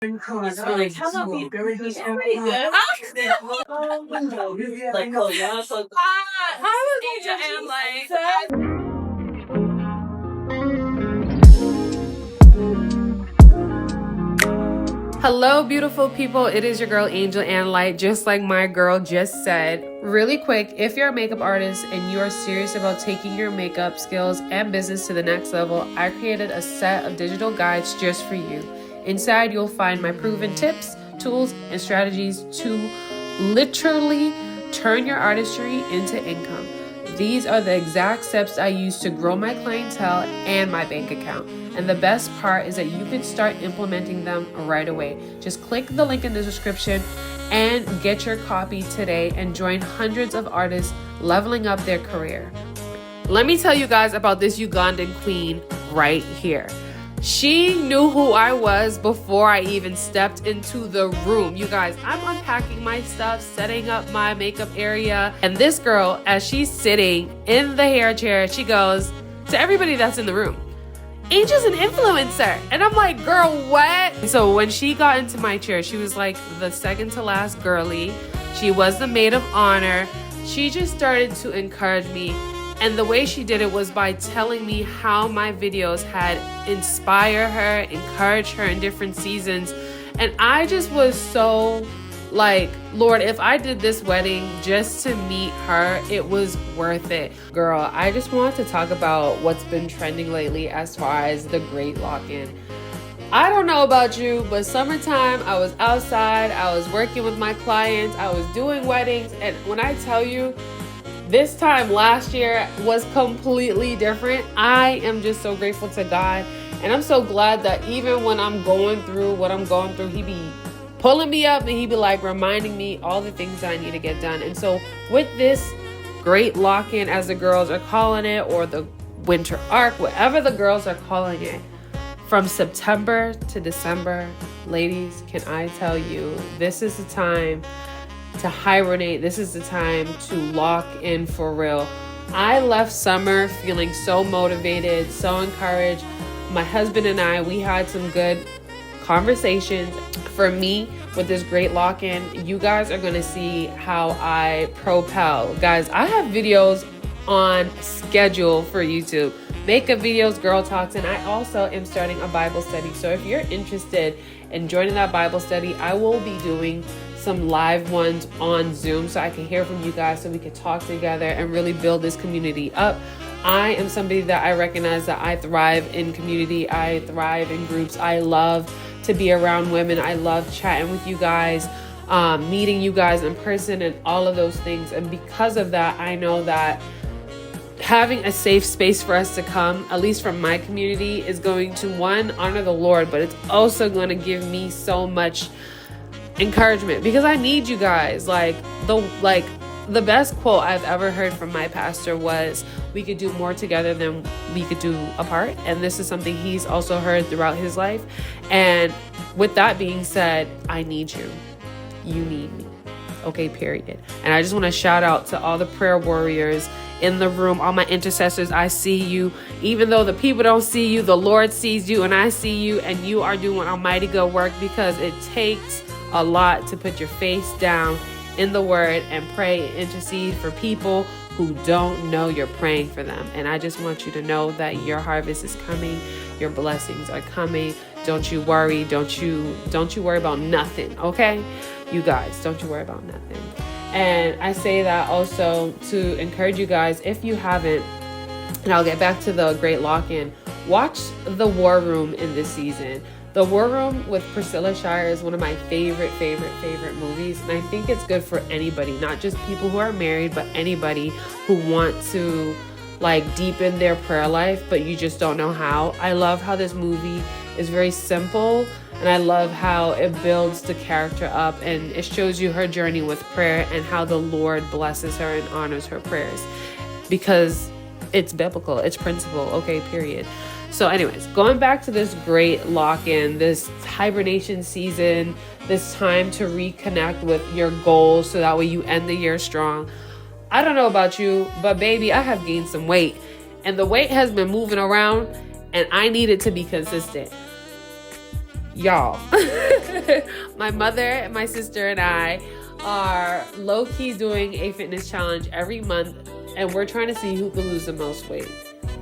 It's really smooth. He's pretty good. Like, oh, yeah. So, I was Angel and like. Hello, beautiful people. It is your girl, Angel and Light, just like my girl just said. Really quick, if you're a makeup artist and you are serious about taking your makeup skills and business to the next level, I created a set of digital guides just for you. Inside, you'll find my proven tips, tools, and strategies to literally turn your artistry into income. These are the exact steps I use to grow my clientele and my bank account. And the best part is that you can start implementing them right away. Just click the link in the description and get your copy today and join hundreds of artists leveling up their career. Let me tell you guys about this Ugandan queen right here. She knew who I was before I even stepped into the room. You guys, I'm unpacking my stuff, setting up my makeup area. And this girl, as she's sitting in the hair chair, she goes to everybody that's in the room, Angel's an influencer. And I'm like, girl, what? So when she got into my chair, she was like the second to last girly. She was the maid of honor. She just started to encourage me. And the way she did it was by telling me how my videos had inspired her, encouraged her in different seasons. And I just was so like, Lord, if I did this wedding just to meet her, it was worth it. Girl, I just want to talk about what's been trending lately as far as the great lock-in. I don't know about you, but summertime, I was outside, I was working with my clients, I was doing weddings. And when I tell you, this time last year was completely different. I am just so grateful to God. And I'm so glad that even when I'm going through what I'm going through, he be pulling me up and he be like reminding me all the things that I need to get done. And so with this great lock-in, as the girls are calling it, or the winter arc, whatever the girls are calling it, from September to December, ladies, can I tell you, this is the time to hibernate. This is the time to lock in for real. I left summer feeling so motivated, so encouraged. My husband and I, we had some good conversations. For me, with this great lock-in, you guys are gonna see how I propel. Guys, I have videos on schedule for YouTube. Makeup videos, girl talks, and I also am starting a Bible study. So if you're interested in joining that Bible study, I will be doing some live ones on Zoom so I can hear from you guys, so we can talk together and really build this community up. I am somebody that I recognize that I thrive in community. I thrive in groups. I love to be around women. I love chatting with you guys, meeting you guys in person and all of those things. And because of that, I know that having a safe space for us to come, at least from my community, is going to, one, honor the Lord, but it's also going to give me so much encouragement, because I need you guys. Like the best quote I've ever heard from my pastor was, we could do more together than we could do apart. And this is something he's also heard throughout his life. And with that being said, I need you. You need me. Okay, period. And I just want to shout out to all the prayer warriors in the room, all my intercessors. I see you. Even though the people don't see you, the Lord sees you, and I see you, and you are doing almighty good work, because it takes a lot to put your face down in the word and pray and intercede for people who don't know you're praying for them. And I just want you to know that your harvest is coming. Your blessings are coming. Don't you worry. Don't you worry about nothing. Okay, you guys, don't you worry about nothing. And I say that also to encourage you guys, if you haven't, and I'll get back to the great lock-in, watch The War Room in this season. The War Room with Priscilla Shire is one of my favorite movies. And I think it's good for anybody, not just people who are married, but anybody who want to like deepen their prayer life, but you just don't know how. I love how this movie is very simple, and I love how it builds the character up, and it shows you her journey with prayer and how the Lord blesses her and honors her prayers, because it's biblical, it's principle. Okay, period. So anyways, going back to this great lock-in, this hibernation season, this time to reconnect with your goals so that way you end the year strong. I don't know about you, but baby, I have gained some weight, and the weight has been moving around, and I need it to be consistent. Y'all. My mother, my sister, and I are low-key doing a fitness challenge every month, and we're trying to see who can lose the most weight.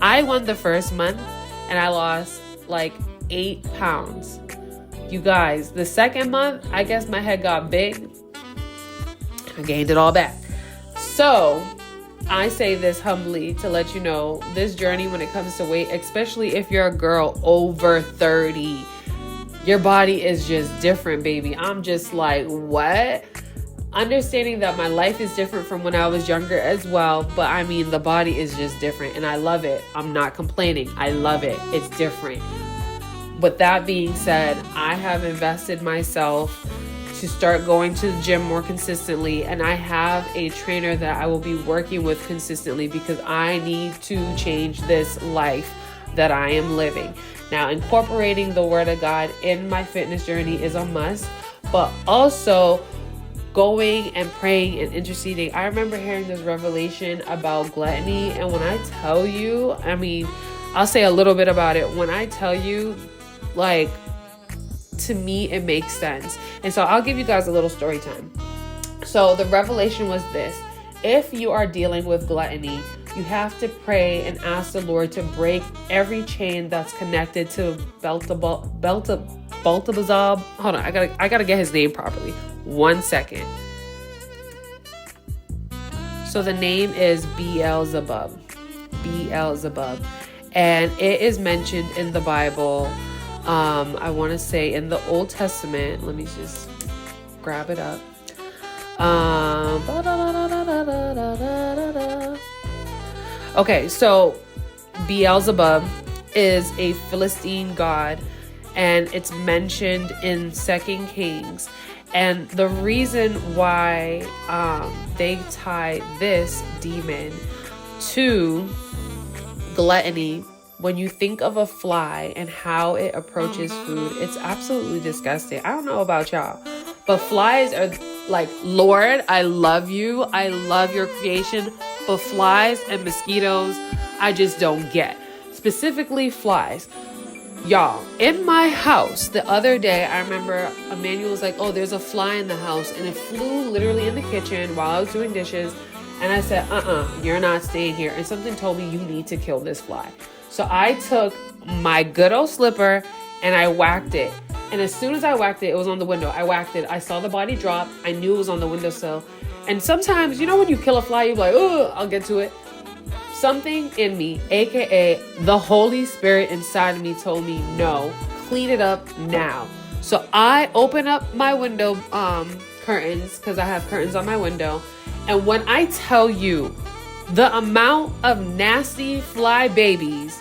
I won the first month, and I lost like 8 pounds. You guys, the second month, I guess my head got big. I gained it all back. So I say this humbly to let you know, this journey when it comes to weight, especially if you're a girl over 30, your body is just different, baby. I'm just like, what? Understanding that my life is different from when I was younger as well. But I mean, the body is just different and I love it. I'm not complaining. I love it. It's different. With that being said, I have invested myself to start going to the gym more consistently, and I have a trainer that I will be working with consistently because I need to change this life that I am living. Now, incorporating the Word of God in my fitness journey is a must, but also going and praying and interceding. I remember hearing this revelation about gluttony, and when I tell you, I mean, I'll say a little bit about it. When I tell you, like, to me, it makes sense. And so I'll give you guys a little story time. So the revelation was this: if you are dealing with gluttony, you have to pray and ask the Lord to break every chain that's connected to Belzebub. Hold on, I gotta get his name properly. 1 second. So the name is Beelzebub. Beelzebub. And it is mentioned in the Bible. I want to say in the Old Testament. Let me just grab it up. Okay, so Beelzebub is a Philistine god, and it's mentioned in 2 Kings. And the reason why they tie this demon to gluttony, when you think of a fly and how it approaches food, it's absolutely disgusting. I don't know about y'all, but flies are like, Lord, I love you. I love your creation. But flies and mosquitoes, I just don't get. Specifically flies. Y'all, in my house the other day, I remember Emmanuel was like, oh, there's a fly in the house. And it flew literally in the kitchen while I was doing dishes. And I said, you're not staying here. And something told me, you need to kill this fly. So I took my good old slipper and I whacked it. And as soon as I whacked it, it was on the window. I whacked it. I saw the body drop. I knew it was on the windowsill. And sometimes, you know, when you kill a fly, you're like, oh, I'll get to it. Something in me, aka the Holy Spirit inside of me, told me, no, clean it up now. So I open up my window curtains, because I have curtains on my window. And when I tell you the amount of nasty fly babies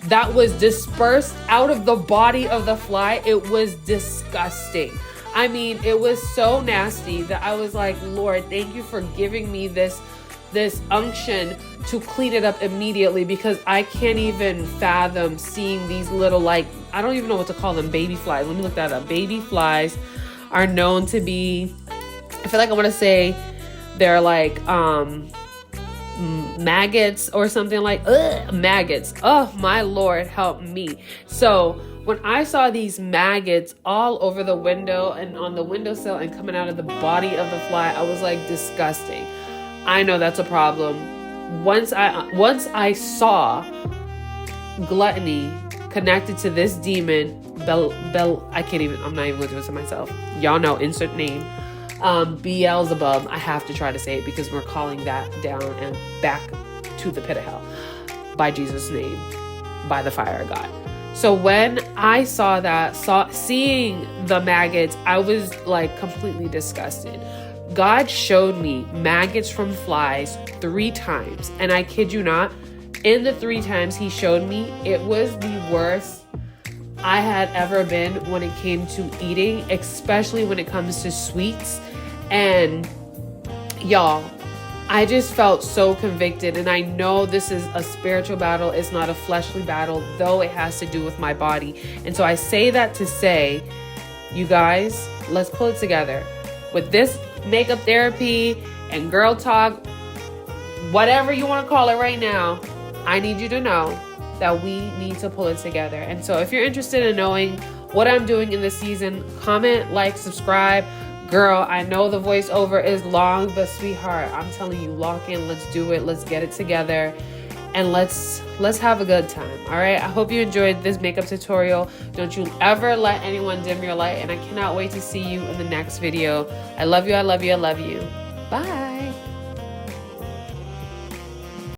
that was dispersed out of the body of the fly, it was disgusting. I mean, it was so nasty that I was like, Lord, thank you for giving me this unction to clean it up immediately, because I can't even fathom seeing these little, like, I don't even know what to call them, baby flies. Let me look that up. Baby flies are known to be, I feel like I want to say they're like maggots or something, like maggots. Oh my Lord, help me. So when I saw these maggots all over the window and on the windowsill and coming out of the body of the fly, I was like, disgusting. I know that's a problem. Once I saw gluttony connected to this demon, I can't even, I'm not even going to do it to myself. Y'all know, insert name. Beelzebub. I have to try to say it because we're calling that down and back to the pit of hell by Jesus' name, by the fire of God. So when I saw that, seeing the maggots, I was like completely disgusted. God showed me maggots from flies 3 times. And I kid you not, in the 3 times he showed me, it was the worst I had ever been when it came to eating, especially when it comes to sweets. And y'all, I just felt so convicted. And I know this is a spiritual battle. It's not a fleshly battle, though it has to do with my body. And so I say that to say, you guys, let's pull it together. With this makeup therapy and girl talk, whatever you want to call it right now, I need you to know that we need to pull it together. And so if you're interested in knowing what I'm doing in this season. Comment, like, subscribe. Girl, I know the voiceover is long, but sweetheart, I'm telling you, lock in, let's do it, let's get it together, and let's have a good time. All right, I hope you enjoyed this makeup tutorial. Don't you ever let anyone dim your light, and I cannot wait to see you in the next video. I love you, I love you, I love you. Bye.